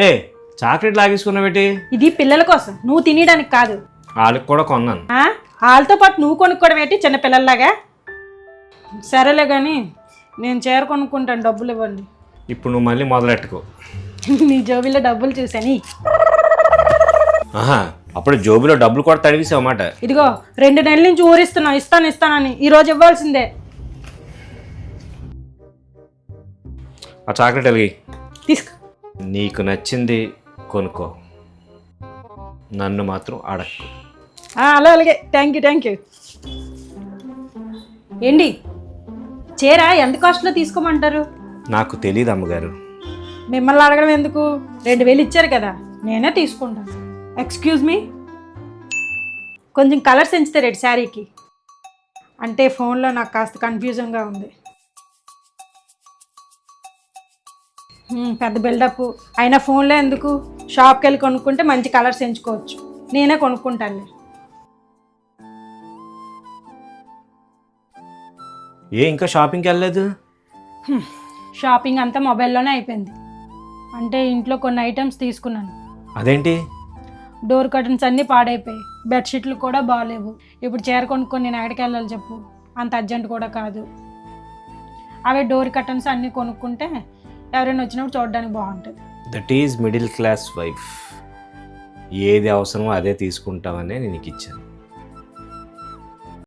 ఏ chocolate లాగేసుకున్నావేటి? ఇది పిల్లల కోసం, నువ్వు తినడానికి కాదు. వాళ్ళకి కూడా కొన్నాను. వాళ్ళతో పాటు నువ్వు కొనుక్కోవడం ఏంటి చిన్న పిల్లల్లాగా? సరేలే కానీ నేను చీర కొనుక్కుంటాను, డబ్బులు ఇవ్వండి. ఇప్పుడు నువ్వు మళ్ళీ మొదలెట్టుకో. నీ జోబిలో డబ్బులు చూసాని. అప్పుడు జోబులో డబ్బులు కూడా తడివేసావు అన్నమాట. ఇదిగో 2 నెలల నుంచి ఊరిస్తున్నావు ఇస్తానని, ఈరోజు ఇవ్వాల్సిందే. ఆ చాక్లెట్ వెలిగి తీసుకో. నీకు నచ్చింది కొనుక్కో, నన్ను మాత్రం అడక్కు. అలాగే థ్యాంక్ యూ. ఏంటి చీర ఎంత కాస్ట్లో తీసుకోమంటారు? నాకు తెలియదు అమ్మగారు. మిమ్మల్ని అడగడం ఎందుకు, 2000 ఇచ్చారు కదా, నేనే తీసుకుంటాను. ఎక్స్క్యూజ్ మీ, కొంచెం కలర్స్ ఎంచితే రెడ్ శారీకి. అంటే ఫోన్లో నాకు కాస్త కన్ఫ్యూజన్గా ఉంది. పెద్ద బిల్డప్ అయినా ఫోన్లో ఎందుకు, షాప్కి వెళ్ళి కొనుక్కుంటే మంచి కలర్స్ ఎంచుకోవచ్చు. నేనే కొనుక్కుంటానులే. ఇంకా షాపింగ్కి వెళ్ళలేదు? షాపింగ్ అంతా మొబైల్లోనే అయిపోయింది. అంటే ఇంట్లో కొన్ని ఐటమ్స్ తీసుకున్నాను. అదేంటి? డోర్ కర్టన్స్ అన్నీ పాడైపోయాయి, బెడ్షీట్లు కూడా బాగాలేవు. ఇప్పుడు చీర కొనుక్కొని నేను ఎక్కడికి వెళ్ళాలి చెప్పు? అంత అర్జెంట్ కూడా కాదు. అవే డోర్ కర్టన్స్ అన్నీ కొనుక్కుంటే ఎవరైనా వచ్చినప్పుడు చూడడానికి బాగుంటుంది. That is middle class wife. ఏది అవసరమో అదే తీసుకుంటామని నేను నీకు ఇచ్చాను.